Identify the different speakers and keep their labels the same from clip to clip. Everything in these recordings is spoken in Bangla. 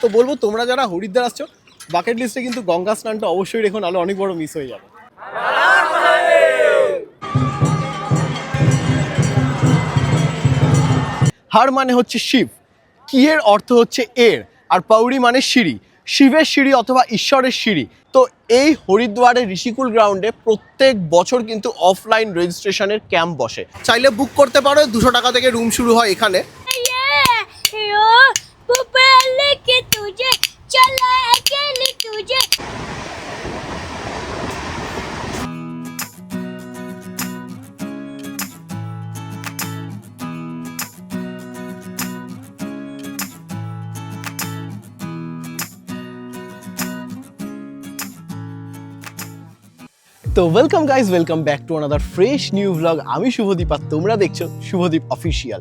Speaker 1: তো বলবো তোমরা যারা হরিদ্বার আসছো বাকেট লিস্টে কিন্তু গঙ্গা স্নানটা অবশ্যই রেখো, নাহলে অনেক বড় মিস হয়ে যাবে। হার মানে হচ্ছে শিব, কি এর অর্থ হচ্ছে এর, আর পৌড়ি মানে সিঁড়ি, শিবের সিঁড়ি অথবা ঈশ্বরের সিঁড়ি। তো এই হরিদ্বারের ঋষিকুল গ্রাউন্ডে প্রত্যেক বছর কিন্তু অফলাইন রেজিস্ট্রেশনের ক্যাম্প বসে, চাইলে বুক করতে পারো। 200 টাকা থেকে রুম শুরু হয় এখানে। তো welcome guys, welcome back to another fresh new blog. আমি শুভদীপ আর তোমরা দেখছো শুভদীপ অফিসিয়াল।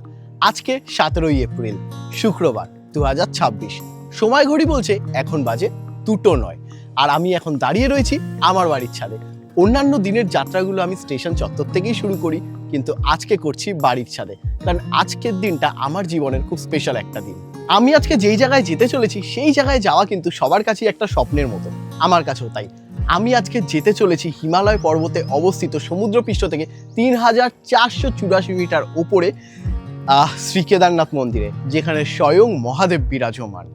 Speaker 1: আজকে 17ই এপ্রিল, শুক্রবার 2026। সময় ঘড়ি বলছে এখন বাজে 2:09, আর আমি এখন দাঁড়িয়ে রয়েছি আমার বাড়ির ছাদে। অন্যান্য দিনের যাত্রাগুলো আমি স্টেশন চত্বর থেকেই শুরু করি, কিন্তু আজকে করছি বাড়ির ছাদে, কারণ আজকের দিনটা আমার জীবনের খুব স্পেশাল একটা দিন। আমি আজকে যেই জায়গায় যেতে চলেছি সেই জায়গায় যাওয়া কিন্তু সবার কাছেই একটা স্বপ্নের মতো, আমার কাছেও তাই। আমি আজকে যেতে চলেছি হিমালয় পর্বতে অবস্থিত সমুদ্রপৃষ্ঠ থেকে 3484 মিটার ওপরে শ্রী কেদারনাথ মন্দিরে, যেখানে স্বয়ং মহাদেব বিরাজমান।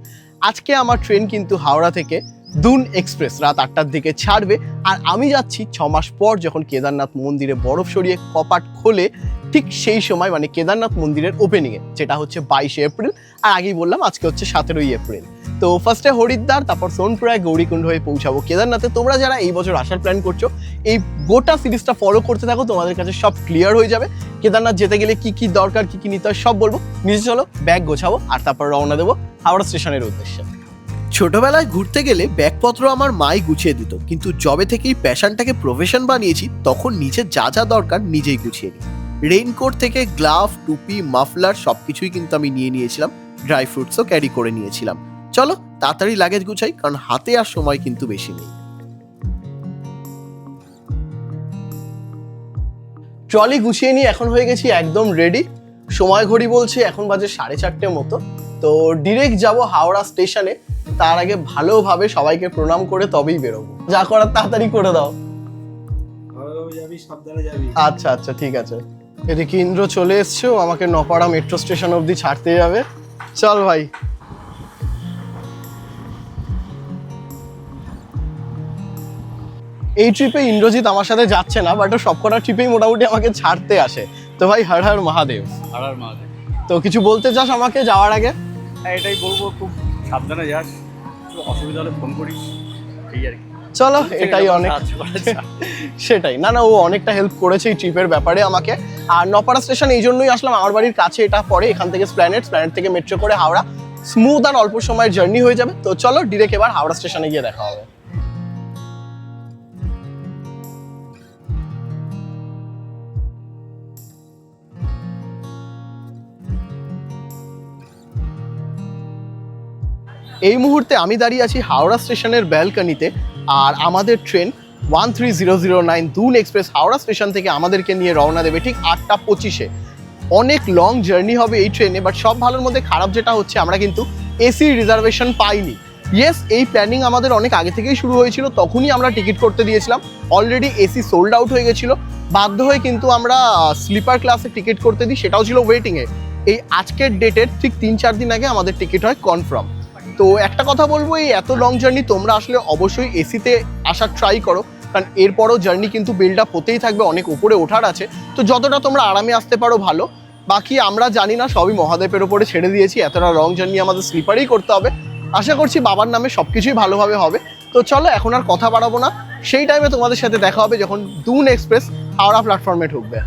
Speaker 1: আজকে আমার ট্রেন কিন্তু হাওড়া থেকে দুন এক্সপ্রেস রাত 8টার দিকে ছাড়বে, আর আমি যাচ্ছি 6 মাস পর, যখন কেদারনাথ মন্দিরে বরফ সরিয়ে কপাট খোলে ঠিক সেই সময়, মানে কেদারনাথ মন্দিরের ওপেনিংয়ে, যেটা হচ্ছে 22শে এপ্রিল। আর আগেই বললাম আজকে হচ্ছে 17ই এপ্রিল। তো ফার্স্টে হরিদ্বার, তারপর সোনপ্রয়াগ, গৌরীকুণ্ড হয়ে পৌঁছাবো কেদারনাথে। তোমরা যারা এই বছর আসার প্ল্যান করছো, এই গোটা সিরিজটা ফলো করতে থাকো, তোমাদের কাছে সব ক্লিয়ার হয়ে যাবে। কেদারনাথ যেতে গেলে কি কি দরকার, কি কি নিতে হয় সব বলবো। নিজে চলো, ব্যাগ গোছাবো, আর তারপর রওনা দেবো হাওড়া স্টেশনের উদ্দেশ্যে। ছোটবেলায় ঘুরতে গেলে ব্যাগপত্র আমার মাই গুছিয়ে দিত, কিন্তু জবে থেকেই প্যাশনটাকে প্রফেশন বানিয়েছি, তখন নিজের যা যা দরকার নিজেই গুছিয়ে নিই। রেইনকোট থেকে গ্লাভ, টুপি, মাফলার সবকিছুই কিন্তু আমি নিয়ে নিয়েছিলাম। ড্রাই ফ্রুটসও ক্যারি করে নিয়েছিলাম। চলো তাড়াতাড়ি লাগেজ গুছাই, কারণ হাতে আর সময় কিন্তু বেশি নেই। ট্রলি গুছিয়ে নিয়ে এখন হয়ে গেছি একদম রেডি। সময় ঘড়ি বলছে এখন বাজে 4:30 মতো। তো ডিরেক্ট যাব হাওড়া স্টেশনে। তার আগে ভালোভাবে সবাইকে প্রণাম করে তবেই বেরোবো। যা করার তাড়াতাড়ি করে দাও। আচ্ছা আচ্ছা, ঠিক আছে। এদিকে ইন্দ্র চলে এসছে, আমাকে নপাড়া মেট্রো স্টেশন অবধি ছাড়তে যাবে। চল ভাই। এই ট্রিপে ইন্দ্রজিৎ আমার সাথে যাচ্ছে না, বাট সবকটা ট্রিপেই মোটামুটি আমাকে ছাড়তে আসে। তো ভাই হর হর মহাদেব। হর হর মহাদেব। তো কিছু বলতে চাস আমাকে যাওয়ার আগে?
Speaker 2: হ্যাঁ, এটাই বলবো, খুব সাবধানে যাস, অসুবিধা হলে ফোন করিস, এই আর কি।
Speaker 1: চলো, এটাই অনেক। সেটাই না, ও অনেকটা হেল্প করেছে এই ট্রিপের ব্যাপারে আমাকে। আর নপাড়া স্টেশন এই জন্যই আসলাম, আমার বাড়ির কাছে এটা পড়ে। এখান থেকে স্প্ল্যানেড থেকে মেট্রো করে হাওড়া, স্মুথ আর অল্প সময়ের জার্নি হয়ে যাবে। তো চলো ডিরেক্ট এবার হাওড়া স্টেশনে গিয়ে দেখা হবে। এই মুহূর্তে আমি দাঁড়িয়ে আছি হাওড়া স্টেশনের ব্যালকনিতে, আর আমাদের ট্রেন 13009 দুন এক্সপ্রেস হাওড়া স্টেশন থেকে আমাদেরকে নিয়ে রওনা দেবে ঠিক 8:25-এ। অনেক লং জার্নি হবে এই ট্রেনে, বাট সব ভালোর মধ্যে খারাপ যেটা হচ্ছে আমরা কিন্তু এসি রিজার্ভেশন পাইনি। ইয়েস, এই প্ল্যানিং আমাদের অনেক আগে থেকেই শুরু হয়েছিল, তখনই আমরা টিকিট করতে দিয়েছিলাম। অলরেডি এসি সোল্ড আউট হয়ে গেছিলো, বাধ্য হয়ে কিন্তু আমরা স্লিপার ক্লাসে টিকিট করতে দিই, সেটাও ছিল ওয়েটিংয়ে। এই আজকের ডেটের ঠিক 3-4 দিন আগে আমাদের টিকিট হয় কনফার্ম। তো একটা কথা বলবো, এই এত লং জার্নি তোমরা আসলে অবশ্যই এসিতে আসার ট্রাই করো, কারণ এরপরও জার্নি কিন্তু বিল্ড আপ হতেই থাকবে, অনেক উপরে ওঠার আছে। তো যতটা তোমরা আরামে আসতে পারো ভালো। বাকি আমরা জানি না, সবই মহাদেবের ওপরে ছেড়ে দিয়েছি। এতটা লং জার্নি আমাদের স্লিপারেই করতে হবে। আশা করছি বাবার নামে সব কিছুই ভালোভাবে হবে। তো চলো এখন আর কথা বাড়াবো না, সেই টাইমে তোমাদের সাথে দেখা হবে যখন দুন এক্সপ্রেস হাওড়া প্ল্যাটফর্মে ঢুকবে।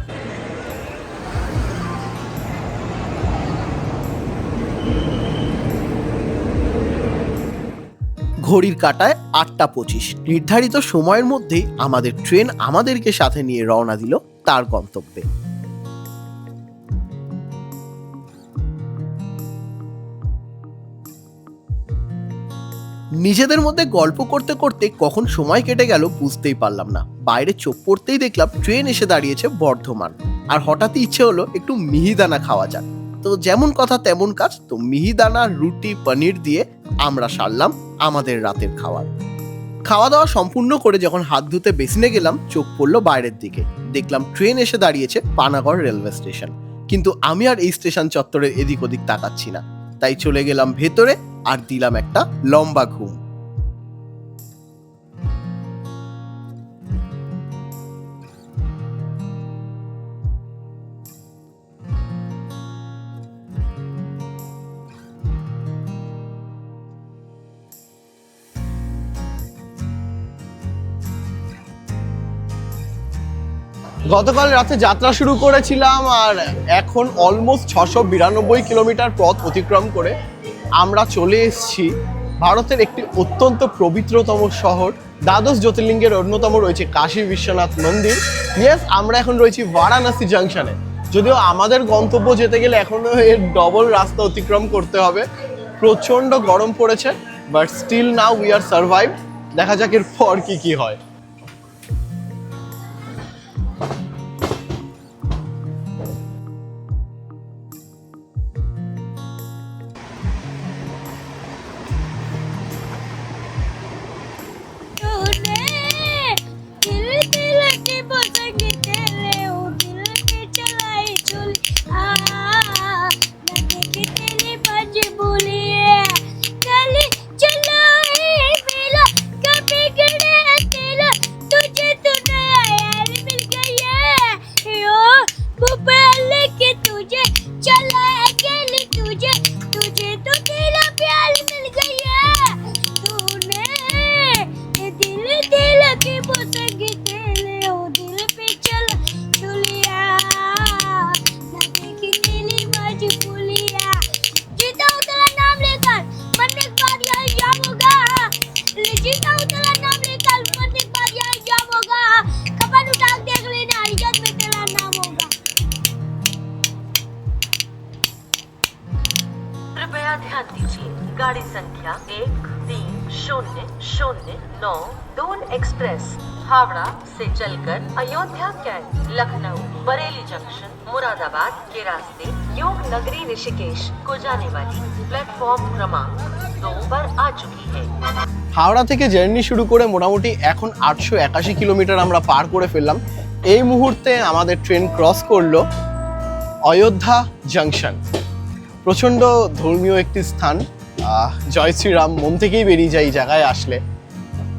Speaker 1: ঘড়ির কাঁটায় 8:25। নির্ধারিত সময়ের মধ্যেই আমাদের ট্রেন আমাদেরকে সাথে নিয়ে রওনা দিল তার গন্তব্যে। নিজেদের মধ্যে গল্প করতে করতে কখন সময় কেটে গেল বুঝতেই পারলাম না। বাইরে চোখ পড়তেই দেখলাম ট্রেন এসে দাঁড়িয়েছে বর্ধমান, আর হঠাৎই ইচ্ছে হলো একটু মিহিদানা খাওয়া যাক। তো যেমন কথা তেমন কাজ, তো মিহিদানা রুটি পনির দিয়ে আমরা সারলাম আমাদের রাতের খাওয়া দাওয়া সম্পূর্ণ করে যখন হাত ধুতে বেসিনে গেলাম, চোখ পড়লো বাইরের দিকে। দেখলাম ট্রেন এসে দাঁড়িয়েছে পানাগড় রেলওয়ে স্টেশন। কিন্তু আমি আর এই স্টেশন চত্বরের এদিক ওদিক তাকাচ্ছি না, তাই চলে গেলাম ভেতরে আর দিলাম একটা লম্বা ঘুম। গতকাল রাতে যাত্রা শুরু করেছিলাম আর এখন অলমোস্ট 692 কিলোমিটার পথ অতিক্রম করে আমরা চলে এসেছি ভারতের একটি অত্যন্ত পবিত্রতম শহর, দ্বাদশ জ্যোতির্লিঙ্গের অন্যতম রয়েছে কাশী বিশ্বনাথ মন্দির। ইয়েস, আমরা এখন রয়েছি বারাণসী জাংশনে। যদিও আমাদের গন্তব্য যেতে গেলে এখনো এর ডবল রাস্তা অতিক্রম করতে হবে। প্রচণ্ড গরম পড়েছে, but still now we are survive. দেখা যাক এর পর কি হয়।
Speaker 3: ध्यान दीजिए, गाड़ी संख्या 13009 दून एक्सप्रेस हावड़ा से चलकर अयोध्या कैंट, लखनऊ, बरेली जंक्शन, मुरादाबाद के रास्ते योग नगरी ऋषिकेश को जाने वाली प्लेटफॉर्म क्रमांक 2 पर आ चुकी है।
Speaker 1: হাওড়া থেকে জার্নি শুরু করে মোটামুটি এখন 881 কিলোমিটার আমরা পার করে ফেললাম। এই মুহূর্তে আমাদের ট্রেন ক্রস করলো অযোধ্যা জাংশন। প্রচণ্ড ধর্মীয় একটি স্থান, জয় শ্রীরাম মন থেকেই বেরিয়ে যায় এই জায়গায় আসলে।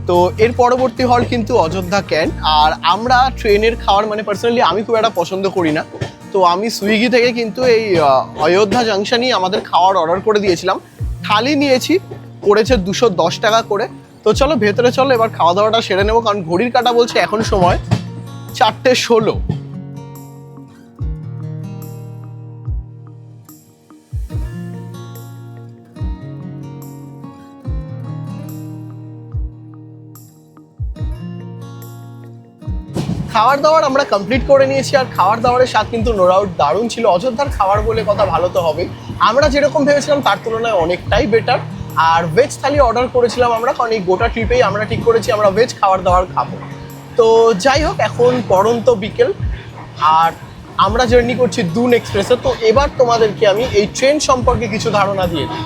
Speaker 1: তো এর পরবর্তী হল কিন্তু অযোধ্যা ক্যান্ট। আর আমরা ট্রেনের খাওয়ার মানে পার্সোনালি আমি খুব একটা পছন্দ করি না, তো আমি সুইগি থেকে কিন্তু এই অযোধ্যা জাংশনই আমাদের খাওয়ার অর্ডার করে দিয়েছিলাম। থালি নিয়েছি, পড়েছে 210 টাকা করে। তো চলো ভেতরে চলো, এবার খাওয়া দাওয়াটা সেরে নেবো, কারণ ঘড়ির কাঁটা বলছে এখন সময় 4:16। খাওয়ার দাওয়ার আমরা কমপ্লিট করে নিয়েছি, আর খাওয়ার দাওয়ারের স্বাদ কিন্তু নো ডাউট দারুণ ছিল। অযোধ্যার খাবার বলে কথা, ভালো তো হবেই। আমরা যেরকম ভেবেছিলাম তার তুলনায় অনেকটাই বেটার। আর ভেজ থালি অর্ডার করেছিলাম আমরা, কারণ এই গোটা ট্রিপেই আমরা ঠিক করেছি আমরা ভেজ খাবার দাবার খাবো। তো যাই হোক, এখন পড়ন্ত বিকেল আর আমরা জার্নি করছি দুন এক্সপ্রেসে। তো এবার তোমাদেরকে আমি এই ট্রেন সম্পর্কে কিছু ধারণা দিয়ে দিই।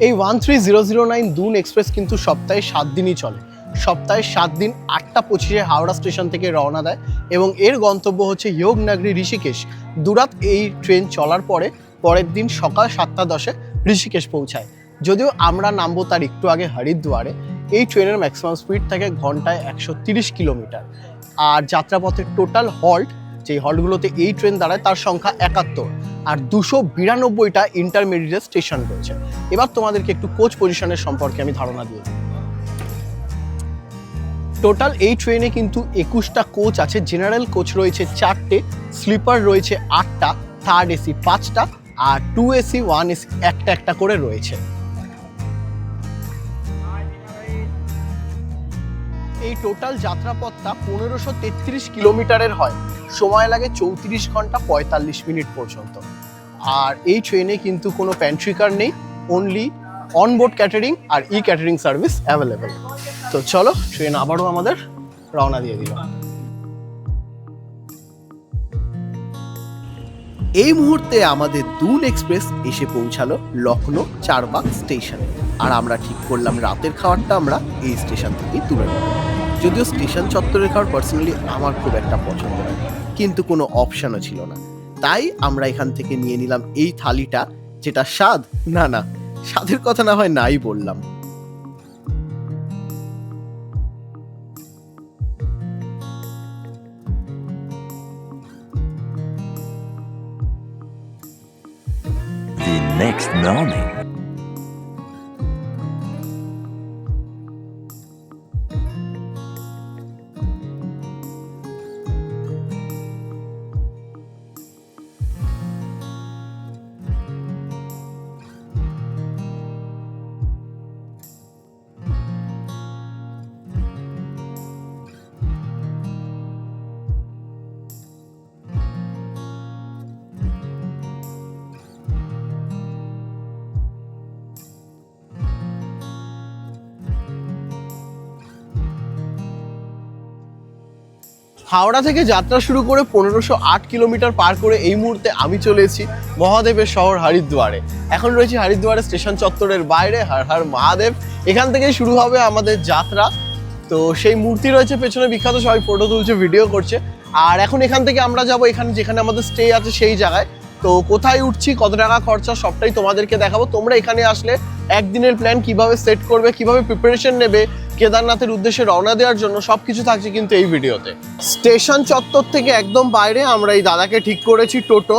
Speaker 1: এই 13009 দুন এক্সপ্রেস কিন্তু সপ্তাহে 7 দিনই চলে। সপ্তাহে 7 দিন 8:25 হাওড়া স্টেশন থেকে রওনা দেয় এবং এর গন্তব্য হচ্ছে যোগনগরী ঋষিকেশ। দুরাত এই ট্রেন চলার পরে পরের দিন সকাল 7:10 ঋষিকেশ পৌঁছায়। যদিও আমরা নামবো তার একটু আগে হরিদ্বারে। এই ট্রেনের ম্যাক্সিমাম স্পিড থাকে ঘন্টায় 130 কিলোমিটার। আর যাত্রাপথের টোটাল হল্ট, যেই হল্টগুলোতে এই ট্রেন দাঁড়ায় তার সংখ্যা 71, আর 292টা ইন্টারমিডিয়েট স্টেশন রয়েছে। এবার তোমাদেরকে একটু কোচ পজিশনের সম্পর্কে আমি ধারণা দিই। টোটাল এই ট্রেনে কিন্তু 21টা কোচ আছে। জেনারেল কোচ রয়েছে 4টে, স্লিপার রয়েছে 8টা, থার্ড এসি 5টা, আর 2 এসি 1 এসি একটা করে রয়েছে। এই টোটাল যাত্রাপথটা 1533 কিলোমিটারের হয়। সময় লাগে 34 ঘন্টা 45 মিনিট পর্যন্ত। আর এই ট্রেনে কিন্তু কোনো প্যান্ট্রি কার নেই, অনলি অনবোর্ড ক্যাটারিং আর ই ক্যাটারিং সার্ভিস অ্যাভেলেবেল। তো চলো ট্রেন আবারও আমাদের রওনা দিয়ে দিল। এই মুহূর্তে আমাদের দুন এক্সপ্রেস এসে পৌঁছালো লখনৌ চারবাগ স্টেশনে। আর আমরা ঠিক করলাম রাতের খাবারটা আমরা এই স্টেশন থেকেই তুলে নেব। যদিও স্টেশন চত্বরের খাবার পার্সোনালি আমার খুব একটা পছন্দ নয়, কিন্তু কোনো অপশানও ছিল না, তাই আমরা এখান থেকে নিয়ে নিলাম এই থালিটা, যেটা স্বাদ না স্বাদের কথা না হয় নাই বললাম।
Speaker 4: The next morning.
Speaker 1: হাওড়া থেকে যাত্রা শুরু করে 1508 কিলোমিটার পার করে এই মুহূর্তে আমি চলে এসেছি মহাদেবের শহর হরিদ্বারে। এখন রয়েছে হরিদ্বারের স্টেশন চত্বরের বাইরে। হর হর মহাদেব, এখান থেকেই শুরু হবে আমাদের যাত্রা। তো সেই মূর্তি রয়েছে পেছনে বিখ্যাত, সবাই ফটো তুলছে, ভিডিও করছে। আর এখন এখান থেকে আমরা যাব এখানে যেখানে আমাদের স্টে আছে সেই জায়গায়। তো কোথায় উঠছি, কত টাকা খরচা, সবটাই তোমাদেরকে দেখাবো। তোমরা এখানে আসলে একদিনের প্ল্যান কিভাবে সেট করবে, কিভাবে প্রিপারেশন নেবে কেদারনাথের উদ্দেশ্যে রওনা দেওয়ার জন্য, সবকিছু থাকছে কিন্তু এই ভিডিওতে। স্টেশন চত্বর থেকে একদম বাইরে আমরা এই দাদাকে ঠিক করেছি টোটো,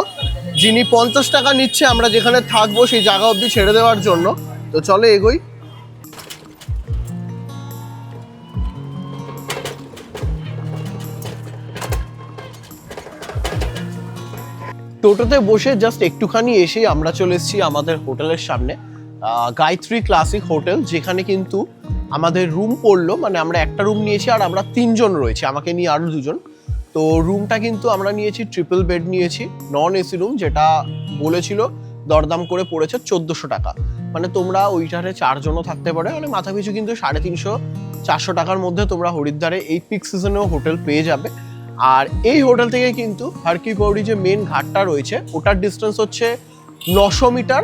Speaker 1: যিনি 50 টাকা নিচ্ছে আমরা যেখানে থাকবো সেই জায়গা অবধি ছেড়ে দেওয়ার জন্য। তো চলো এগোই। টোটোতে বসে জাস্ট একটুখানি এসেই আমরা চলে এসেছি আমাদের হোটেলের সামনে, গায়ত্রী ক্লাসিক হোটেল, যেখানে কিন্তু আমাদের রুম পড়লো, মানে আমরা একটা রুম নিয়েছি আর আমরা 3 জন রয়েছি, আমাকে নিয়ে আরও 2 জন। তো রুমটা কিন্তু আমরা নিয়েছি ট্রিপল বেড নিয়েছি, নন এসি রুম, যেটা বলেছিল দরদাম করে পড়েছে 1400 টাকা। মানে তোমরা ওইটারে 4 জনও থাকতে পারে, মানে মাথা পিছু কিন্তু 350-400 টাকার মধ্যে তোমরা হরিদ্বারে এই পিক সিজনেও হোটেল পেয়ে যাবে। আর এই হোটেল থেকে কিন্তু হর কি পৌড়ি যে মেন ঘাটটা রয়েছে ওটার ডিস্টেন্স হচ্ছে 900 মিটার।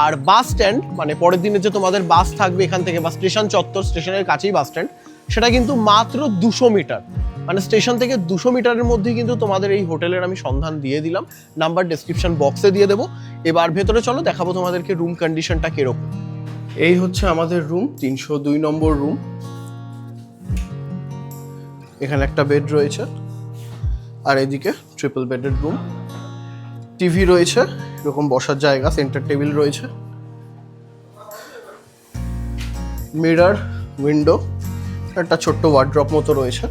Speaker 1: আর বাস স্ট্যান্ড, মানে পরের দিনে যে তোমাদের বাস থাকবে এখান থেকে বা স্টেশন চত্বর, স্টেশনের কাছেই বাস স্ট্যান্ড, সেটা কিন্তু মাত্র 200 মিটার। মানে স্টেশন থেকে 200 মিটারের মধ্যেই কিন্তু তোমাদের এই হোটেলের আমি সন্ধান দিয়ে দিলাম, নাম্বার ডেসক্রিপশন বক্সে দিয়ে দেবো। এবার ভেতরে চলো দেখাবো তোমাদেরকে রুম কন্ডিশনটা কিরকম। এই হচ্ছে আমাদের রুম, 302 নম্বর রুম। এখানে একটা বেড রয়েছে আর এদিকে ট্রিপল বেডের রুম, টিভি রয়েছে, এরকম বসার জায়গা, সেন্টার টেবিল রয়েছে, মিরর, উইন্ডো, একটা ছোট্ট ওয়ার্ড্রপ মতো রয়েছে।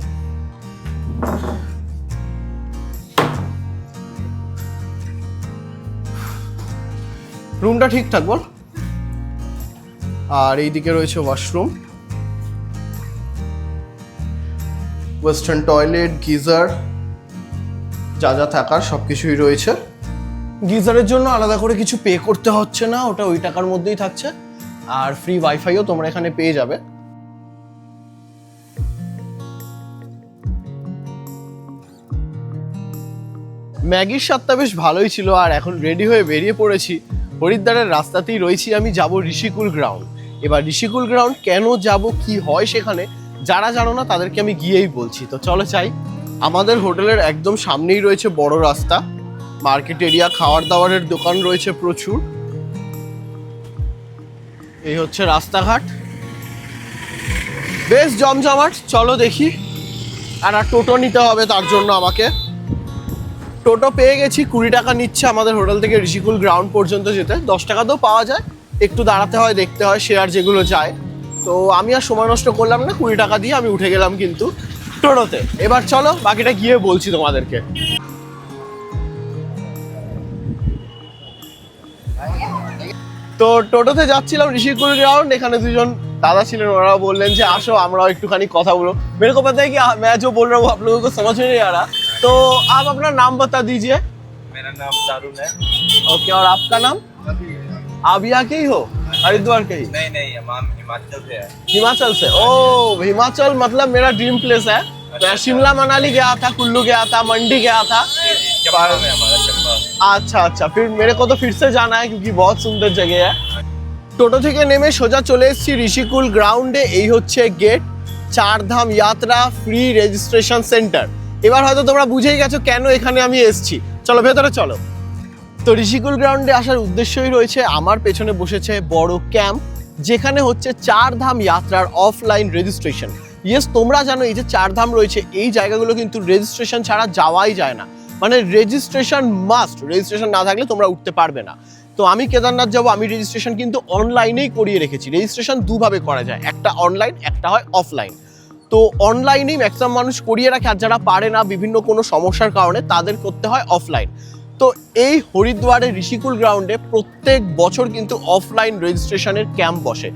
Speaker 1: রুমটা ঠিকঠাক বল। আর এইদিকে রয়েছে ওয়াশরুম, ওয়েস্টার্ন টয়লেট, গিজার, যা যা থাকার সবকিছুই রয়েছে। গিজারের জন্য আলাদা করে কিছু পে করতে হচ্ছে না, ওটা ওই টাকার মধ্যেই থাকছে। আর ফ্রি ওয়াইফাইও তোমরা এখানে পেয়ে যাবে। ম্যাগির স্বাদটা বেশ ভালোই ছিল। আর এখন রেডি হয়ে বেরিয়ে পড়েছি, হরিদ্বারের রাস্তাতেই রয়েছি আমি, যাব ঋষিকুল গ্রাউন্ড। এবার ঋষিকুল গ্রাউন্ড কেন যাব, কি হয় সেখানে, যারা জানো না তাদেরকে আমি গিয়েই বলছি। তো চলো চাই। আমাদের হোটেলের একদম সামনেই রয়েছে বড় রাস্তা, মার্কেট এরিয়া, খাওয়ার দাওয়ারের দোকান রয়েছে প্রচুর। এই হচ্ছে রাস্তাঘাট, বেশ জমজমাট। চলো দেখি। আর টোটো নিতে হবে তার জন্য আমাকে। টোটো পেয়ে গেছি, 20 টাকা নিচ্ছে আমাদের হোটেল থেকে ঋষিকুল গ্রাউন্ড পর্যন্ত যেতে। 10 টাকাতেও পাওয়া যায়, একটু দাঁড়াতে হয়, দেখতে হয়, শেয়ার যেগুলো যায়। তো আমি আর সময় নষ্ট করলাম না, 20 টাকা দিয়ে আমি উঠে গেলাম কিন্তু টোটোতে। এবার চলো বাকিটা গিয়ে বলছি তোমাদেরকে। তো টোটোতে যাচ্ছিলাম ঋষিকুল গ্রাউন্ড, এখানে 2 জন दादा ছিলেন, ওরা বললেন যে আসো আমরাও একটুখানি কথা বলো। मेरे को पता है कि मैं जो बोल रहा हूँ आप लोगों को समझ में नहीं आ रहा, तो आप अपना नाम बता दीजिए।
Speaker 2: मेरा नाम तारुण है।
Speaker 1: ओके, और आपका नाम? आप यहाँ के ही हो, हरिद्वार के ही?
Speaker 2: नहीं हम हिमाचल से है।
Speaker 1: हिमाचल से? ओ हिमाचल मतलब मेरा ड्रीम प्लेस है। मैं शिमला मनाली गया था, कुल्लू गया था, मंडी गया था।
Speaker 2: चंबा में हमारा चंबा।
Speaker 1: अच्छा अच्छा, फिर मेरे को तो फिर से जाना है क्योंकि बहुत सुंदर जगह है। টোটো থেকে নেমে সোজা চলে এসেছি ঋষিকুল গ্রাউন্ডে। এই হচ্ছে গেট, চারধাম যাত্রা ফ্রি রেজিস্ট্রেশন সেন্টার। এবার হয়তো তোমরা বুঝেই গেছো কেন এখানে আমি এসেছি। চলো ভেতরে চলো। তো ঋষিকুল গ্রাউন্ডে আসার উদ্দেশ্যই রয়েছে, আমার পেছনে বসেছে বড় ক্যাম্প যেখানে হচ্ছে চারধাম যাত্রার অফলাইন রেজিস্ট্রেশন। ইয়েস, তোমরা জানো এই যে চারধাম রয়েছে এই জায়গাগুলো কিন্তু রেজিস্ট্রেশন ছাড়া যাওয়াই যায় না, মানে রেজিস্ট্রেশন মাস্ট। রেজিস্ট্রেশন না থাকলে তোমরা উঠতে পারবে না। তো আমি কেদারনাথ যাবো, আমি রেজিস্ট্রেশন কিন্তু অনলাইনেই করিয়ে রেখেছি। রেজিস্ট্রেশন দুভাবে করা যায়, একটা অনলাইন, একটা হয় অফলাইন। তো অনলাইনেই ম্যাক্সিমাম মানুষ করিয়ে রাখে, আর যারা পারে না বিভিন্ন কোনো সমস্যার কারণে তাদের করতে হয় অফলাইন। তো এই হরিদ্বারের ঋষিকুল গ্রাউন্ডে প্রত্যেক বছর কিন্তু অফলাইন রেজিস্ট্রেশনের ক্যাম্প বসে।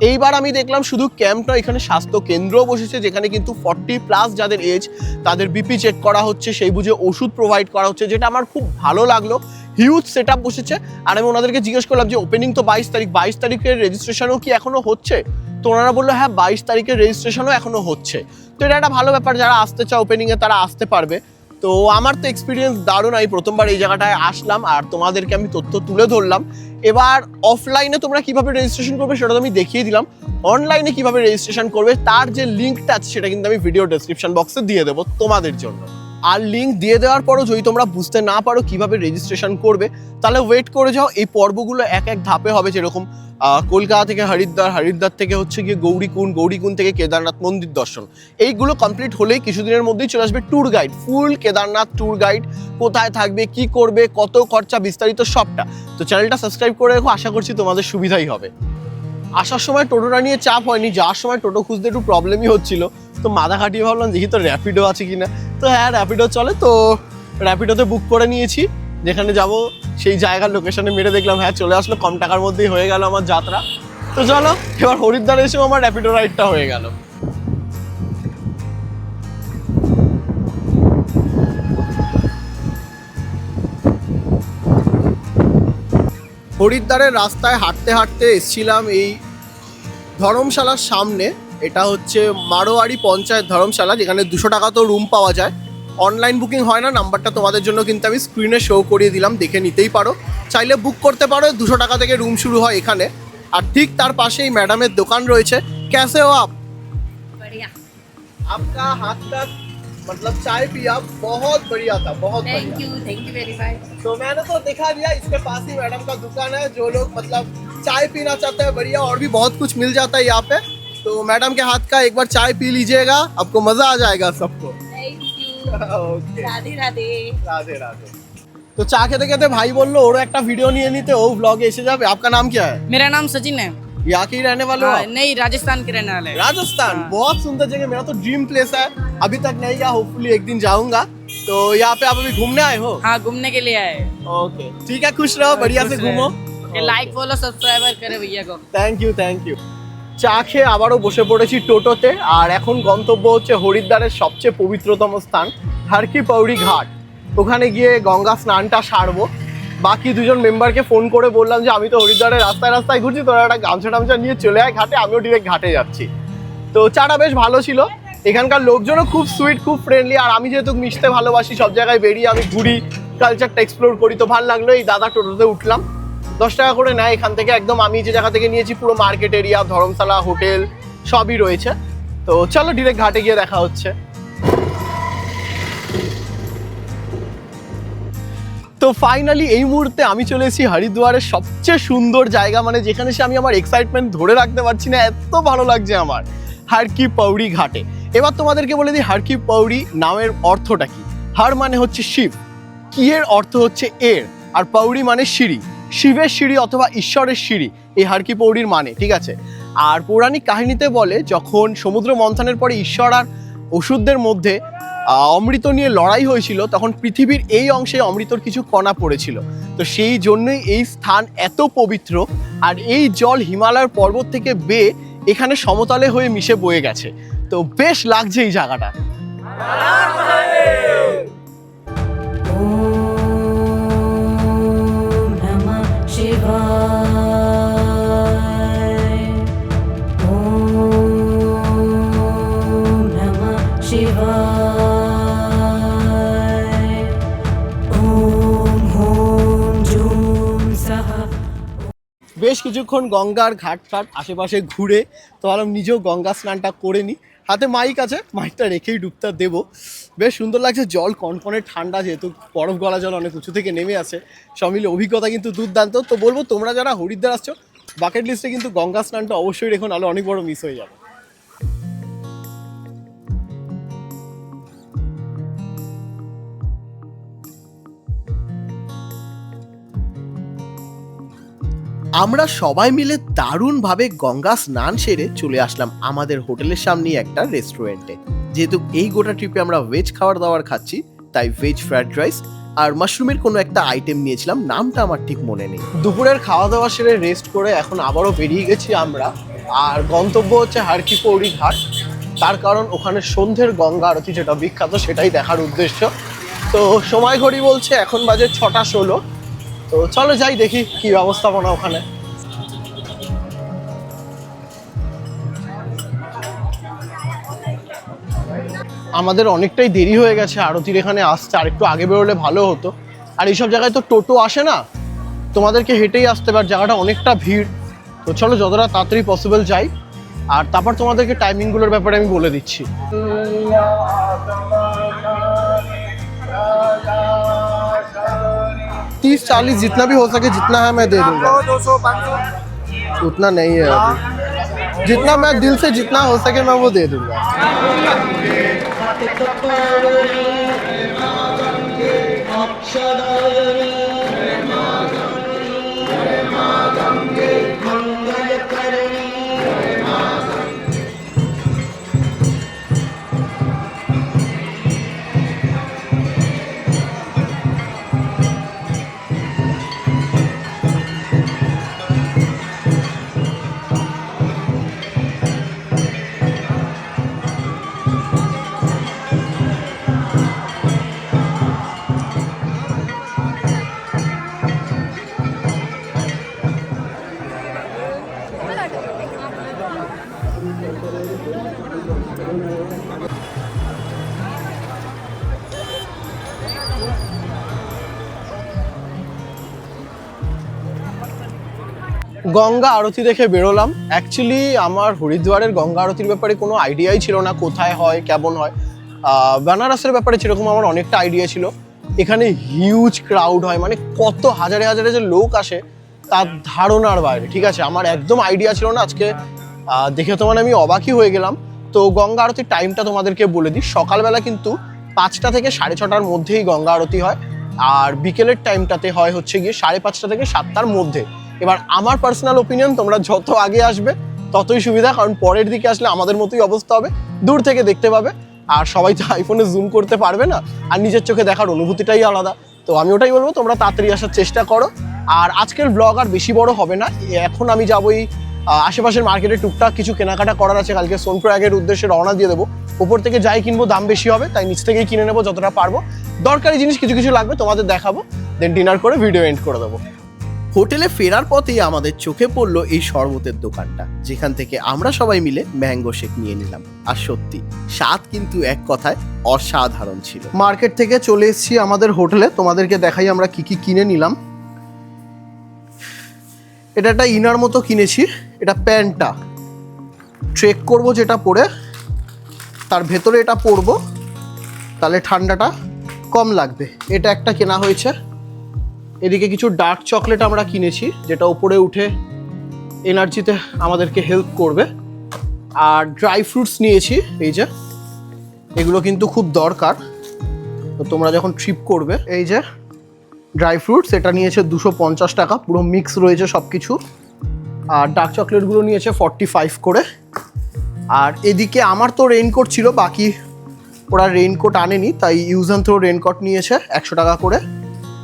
Speaker 1: এইবার আমি দেখলাম শুধু ক্যাম্প নয়, এখানে স্বাস্থ্য কেন্দ্রও বসেছে যেখানে কিন্তু 40+ যাদের এজ তাদের বিপি চেক করা হচ্ছে, সেই বুঝে ওষুধ প্রোভাইড করা হচ্ছে, যেটা আমার খুব ভালো লাগলো। হিউজ সেট আপ বসেছে। আর আমি ওনাদেরকে জিজ্ঞেস করলাম যে ওপেনিং তো 22 তারিখ, 22 তারিখের রেজিস্ট্রেশনও কি এখনো হচ্ছে? তো ওনারা বললো হ্যাঁ 22 তারিখের রেজিস্ট্রেশনও এখনো হচ্ছে। তো এটা একটা ভালো ব্যাপার, যারা আসতে চায় ওপেনিংয়ে তারা আসতে পারবে। তো আমার তো এক্সপিরিয়েন্স দারুণ, আমি প্রথমবার এই জায়গাটায় আসলাম আর তোমাদেরকে আমি তথ্য তুলে ধরলাম। এবার অফলাইনে তোমরা কিভাবে রেজিস্ট্রেশন করবে সেটা তো আমি দেখিয়ে দিলাম। অনলাইনে কিভাবে রেজিস্ট্রেশন করবে তার যে লিঙ্কটা আছে সেটা কিন্তু আমি ভিডিও ডেসক্রিপশন বক্সে দিয়ে দেবো তোমাদের জন্য। আর লিঙ্ক দিয়ে দেওয়ার পরও যদি তোমরা বুঝতে না পারো কিভাবে রেজিস্ট্রেশন করবে তাহলে ওয়েট করে যাও। এই পর্বগুলো এক এক ধাপে হবে, যেরকম কলকাতা থেকে হরিদ্বার, হরিদ্বার থেকে হচ্ছে গিয়ে গৌরীকুণ্ড, গৌরীকুণ্ড থেকে কেদারনাথ মন্দির দর্শন। এইগুলো কমপ্লিট হলেই কিছুদিনের মধ্যেই চলে আসবে ট্যুর গাইড, ফুল কেদারনাথ ট্যুর গাইড, কোথায় থাকবে, কি করবে, কত খরচা, বিস্তারিত সবটা। তো চ্যানেলটা সাবস্ক্রাইব করে রেখো, আশা করছি তোমাদের সুবিধাই হবে। আসার সময় টোটোটা নিয়ে চাপ হয়নি, যাওয়ার সময় টোটো খুঁজতে একটু প্রবলেমই হচ্ছিল। তো মাথা খাটিয়ে ভাবলাম দেখি তো র্যাপিডো আছে কিনা। তো হ্যাঁ র্যাপিডো চলে, তো র্যাপিডোতে বুক করে নিয়েছি। যেখানে যাব সেই জায়গার লোকেশনে মেরে দেখলাম হ্যাঁ চলে আসলো, কম টাকার মধ্যেই হয়ে গেল আমার যাত্রা। তো চলো এবার হরিদ্বার এসেও আমার র্যাপিডো রাইডটা হয়ে গেল। হরিদ্বারের রাস্তায় হাঁটতে হাঁটতে এসেছিলাম এই ধর্মশালার সামনে। এটা হচ্ছে মারোয়ারি পঞ্চায়েত ধর্মশালা, যেখানে 200 টাকা তো রুম পাওয়া যায়। অনলাইন বুকিং হয় না, নাম্বারটা তোমাদের জন্য কিন্তু আমি স্ক্রিনে শো করিয়ে দিলাম, দেখে নিতেই পারো। চাইলে বুক করতে পারো, 200 টাকা থেকে রুম শুরু হয় এখানে। আর ঠিক তার পাশেই ম্যাডামের দোকান রয়েছে। कैसे हो आप?
Speaker 5: बढ़िया।
Speaker 1: आपका हाथ का मतलब चाय पिया बहुत बढ़िया था, बहुत
Speaker 5: थैंक यू वेरी मच।
Speaker 1: तो मैंने तो दिखा दिया, इसके पास ही मैडम का दुकान है। जो लोग मतलब चाय पीना चाहते हैं बढ़िया, और भी बहुत कुछ मिल जाता है यहाँ पे। तो मैडम के हाथ का एक बार चाय पी लीजिएगा, आपको मजा आ जाएगा सबको।
Speaker 5: Thank you.
Speaker 1: Okay,
Speaker 5: Radhe Radhe.
Speaker 1: Radhe Radhe. तो চা খেতে খেতে ভাই বললো ওরও একটা ভিডিও নিয়ে নিতে, ও ব্লগে এসে যাবে। आपका नाम क्या है?
Speaker 5: मेरा नाम सचिन है।
Speaker 1: यहाँ के ही रहने वाले हो आप?
Speaker 5: नहीं, राजस्थान के रहने वाले हैं।
Speaker 1: राजस्थान
Speaker 5: हाँ।
Speaker 1: बहुत सुंदर जगह, मेरा तो ड्रीम प्लेस है। अभी तक नहीं गया, होपफुली एक दिन जाऊंगा। तो यहाँ पे आप अभी घूमने आए हो?
Speaker 5: हाँ, घूमने के लिए आए।
Speaker 1: ओके ठीक है, खुश रहो, बढ़िया से घूमो।
Speaker 5: लाइक फॉलो सब्सक्राइबर करे भैया को।
Speaker 1: Thank you thank you. চা খেয়ে আবারও বসে পড়েছি টোটোতে, আর এখন গন্তব্য হচ্ছে হরিদ্বারের সবচেয়ে পবিত্রতম স্থান হর কি পৌড়ি ঘাট। ওখানে গিয়ে গঙ্গা স্নানটা সারবো। বাকি দুজন মেম্বারকে ফোন করে বললাম যে আমি তো হরিদ্বারের রাস্তায় রাস্তায় ঘুরছি, তোরা একটা গামছা টামছা নিয়ে চলে আয় ঘাটে, আমিও ডিরেক্ট ঘাটে যাচ্ছি। তো চাটা বেশ ভালো ছিল, এখানকার লোকজনও খুব সুইট, খুব ফ্রেন্ডলি। আর আমি যেহেতু মিশতে ভালোবাসি, সব জায়গায় বেরিয়ে আমি ঘুরি, কালচারটা এক্সপ্লোর করি, তো ভালো লাগলো। এই দাদা টোটোতে উঠলাম, 10 টাকা করে নেয় এখান থেকে। একদম আমি যে জায়গা থেকে নিয়েছি পুরো মার্কেট এরিয়া, ধর্মশালা, হোটেল সবই রয়েছে। তো চলো ডিরেক্ট ঘাটে গিয়ে দেখা হচ্ছে। তো ফাইনালি এই মুহূর্তে আমি চলে এসেছি হরিদ্বারের সবচেয়ে সুন্দর জায়গা, মানে যেখানে সে আমি আমার এক্সাইটমেন্ট ধরে রাখতে পারছি না, এত ভালো লাগছে আমার, হর কি পৌড়ি ঘাটে। এবার তোমাদেরকে বলে দিই হর কি পৌড়ি নামের অর্থটা কি। হর মানে হচ্ছে শিব, কি এর অর্থ হচ্ছে এর, আর পৌড়ি মানে সিঁড়ি, শিবের সিঁড়ি অথবা ঈশ্বরের সিঁড়ি, এই হর কি পৌড়ির মানে, ঠিক আছে। আর পৌরাণিক কাহিনীতে বলে যখন সমুদ্র মন্থনের পরে ঈশ্বর আর অসুরদের মধ্যে অমৃত নিয়ে লড়াই হয়েছিল, তখন পৃথিবীর এই অংশে অমৃতর কিছু কণা পড়েছিল। তো সেই জন্যই এই স্থান এত পবিত্র। আর এই জল হিমালয়ের পর্বত থেকে বেয়ে এখানে সমতলে হয়ে মিশে বয়ে গেছে। তো বেশ লাগছে এই জায়গাটা।
Speaker 6: Om Namah Shivaya. Om Namah Shivaya.
Speaker 1: বেশ কিছুক্ষণ গঙ্গার ঘাট ঘাট আশেপাশে ঘুরে তো ভাবলাম নিজেও গঙ্গা স্নানটা করে নিই। হাতে মাইক আছে, মাইকটা রেখেই ডুবটা দেবো। বেশ সুন্দর লাগছে, জল কনকনে ঠান্ডা, যেহেতু বরফ গলা জল অনেক উঁচু থেকে নেমে আসে। সব মিলে অভিজ্ঞতা কিন্তু দুর্দান্ত। তো বলবো তোমরা যারা হরিদ্বার আসছো, বাকেট লিস্টে কিন্তু গঙ্গা স্নানটা অবশ্যই রেখো, নাহলে অনেক বড় মিস হয়ে যাবে। আমরা সবাই মিলে দারুণভাবে গঙ্গা স্নান সেরে চলে আসলাম আমাদের হোটেলের সামনেই একটা রেস্টুরেন্টে। যেহেতু এই গোটা ট্রিপে আমরা ভেজ খাবার দাবার খাচ্ছি, তাই ভেজ ফ্রাইড রাইস আর মাশরুমের কোনো একটা আইটেম নিয়েছিলাম, নামটা আমার ঠিক মনে নেই। দুপুরের খাওয়া দাওয়া সেরে রেস্ট করে এখন আবারও বেরিয়ে গেছি আমরা। আর গন্তব্য হচ্ছে হার কি পৌরি ঘাট, তার কারণ ওখানে সন্ধ্যের গঙ্গা আরতি যেটা বিখ্যাত, সেটাই দেখার উদ্দেশ্য। তো সময় ঘড়ি বলছে এখন বাজে 6:16। তো চলো যাই, দেখি কি ব্যবস্থাপনা ওখানে। আমাদের অনেকটাই দেরি হয়ে গেছে আরতির এখানে আসতে, আর একটু আগে বেরোলে ভালো হতো। আর এইসব জায়গায় তো টোটো আসে না, তোমাদেরকে হেঁটেই আসতে পারে, জায়গাটা অনেকটা ভিড়। তো চলো যতটা তাড়াতাড়ি পসিবল যাই, আর তারপর তোমাদেরকে টাইমিংগুলোর ব্যাপারে আমি বলে দিচ্ছি। 30-40 जितना भी हो सके, जितना है मैं दे दूंगा। 200-500 उतना नहीं है अभी, जितना मैं दिल से जितना हो सके मैं वो दे दूंगा। গঙ্গা আরতি দেখে বেরোলাম। অ্যাকচুয়ালি আমার হরিদ্বারের গঙ্গা আরতির ব্যাপারে কোনো আইডিয়াই ছিল না, কোথায় হয় কেমন হয়। বেনারসের ব্যাপারে যেরকম আমার অনেকটা আইডিয়া ছিল, এখানে হিউজ ক্রাউড হয়, মানে কত হাজারে হাজারে যে লোক আসে তার ধারণার বাইরে। ঠিক আছে, আমার একদম আইডিয়া ছিল না। আজকে দেখে তো মানে আমি অবাকই হয়ে গেলাম। তো গঙ্গা আরতির টাইমটা তোমাদেরকে বলে দিই। সকালবেলা কিন্তু 5টা থেকে 6:30টার মধ্যেই গঙ্গা আরতি হয়, আর বিকেলের টাইমটাতে হয় হচ্ছে গিয়ে 5:30 থেকে 7টার মধ্যে। এবার আমার পার্সোনাল ওপিনিয়ন, তোমরা যত আগে আসবে ততই সুবিধা, কারণ পরের দিকে আসলে আমাদের মতোই অবস্থা হবে, দূর থেকে দেখতে পাবে। আর সবাই তো আইফোনে জুম করতে পারবে না, আর নিজের চোখে দেখার অনুভূতিটাই আলাদা। তো আমি ওটাই বলবো, তোমরা তাড়াতাড়ি আসার চেষ্টা করো। আর আজকের ব্লগ আর বেশি বড় হবে না, এখন আমি যাবোই আশেপাশের মার্কেটে, টুকটাক কিছু কেনাকাটা করার আছে। কালকে সোনপ্রয়াগের উদ্দেশ্যে রওনা দিয়ে দেবো। ওপর থেকে যাই কিনবো দাম বেশি হবে, তাই নিচ থেকেই কিনে নেবো যতটা পারবো। দরকারি জিনিস কিছু কিছু লাগবে, তোমাদের দেখাবো, দেন ডিনার করে ভিডিও এন্ড করে দেবো। হোটেলে ফেরার পথেই আমাদের চোখে পড়লো এই শরবতের দোকানটা, যেখান থেকে আমরা সবাই মিলে ম্যাঙ্গো শেক নিয়ে নিলাম। আর সত্যি স্বাদ কিন্তু এক কথায় অসাধারণ ছিল। মার্কেট থেকে চলে এসেছি আমাদের হোটেলে, তোমাদেরকে দেখাই আমরা কি কি কিনে নিলাম। এটা একটা ইনার মতো কিনেছি, এটা প্যান্টটা ট্রেক করব যেটা পরে, তার ভেতরে এটা পরবো, তাহলে ঠান্ডাটা কম লাগবে। এটা একটা কেনা হয়েছে। এদিকে কিছু ডার্ক চকলেট আমরা কিনেছি, যেটা উপরে উঠে এনার্জিতে আমাদেরকে হেল্প করবে। আর ড্রাই ফ্রুটস নিয়েছি, এই যে এগুলো কিন্তু খুব দরকার, তো তোমরা যখন ট্রিপ করবে। এই যে ড্রাই ফ্রুটস, এটা নিয়েছে 250 টাকা, পুরো মিক্স রয়েছে সব কিছু। আর ডার্ক চকলেটগুলো নিয়েছে 45 করে। আর এদিকে আমার তো রেইনকোট ছিল, বাকি ওরা রেইনকোট আনেনি, তাই ইউজ অ্যান্ড থ্রো রেইনকোট নিয়েছে 100 টাকা করে,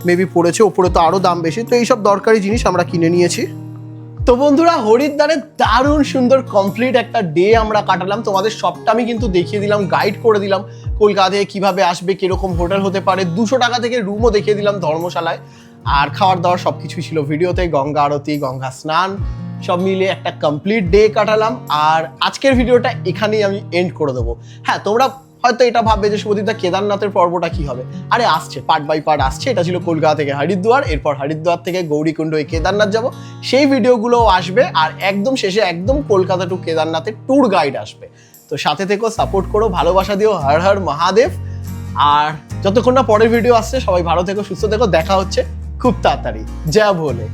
Speaker 1: মেবি পড়েছে। ওপরে তো আরও দাম বেশি। তো এইসব দরকারি জিনিস আমরা কিনে নিয়েছি। তো বন্ধুরা, হরিদ্বারে দারুণ সুন্দর কমপ্লিট একটা ডে আমরা কাটালাম। তোমাদের সবটা আমি কিন্তু দেখিয়ে দিলাম, গাইড করে দিলাম কলকাতা থেকে কীভাবে আসবে, কীরকম হোটেল হতে পারে। 200 টাকা থেকে রুমও দেখিয়ে দিলাম ধর্মশালায়। আর খাওয়ার দাওয়ার সব কিছুই ছিল ভিডিওতে। গঙ্গা আরতি, গঙ্গা স্নান সব মিলে একটা কমপ্লিট ডে কাটালাম। আর আজকের ভিডিওটা এখানেই আমি এন্ড করে দেবো। হ্যাঁ, তোমরা হয়তো এটা ভাববে যে শুভদীপদা কেদারনাথের পর্বটা কি হবে। আরে আসছে, পার্ট বাই পার্ট আসছে। এটা ছিল কলকাতা থেকে হরিদ্বার, এরপর হরিদ্বার থেকে গৌরীকুণ্ড হয়ে কেদারনাথ যাব, সেই ভিডিওগুলোও আসবে। আর একদম শেষে একদম কলকাতা টু কেদারনাথের ট্যুর গাইড আসবে। তো সাথে থেকো, সাপোর্ট করো, ভালোবাসা দিও। হর হর মহাদেব। আর যতক্ষণ না পরের ভিডিও আসছে, সবাই ভালো থেকো, সুস্থ থেকো। দেখা হচ্ছে খুব তাড়াতাড়ি। জয় ভোলে।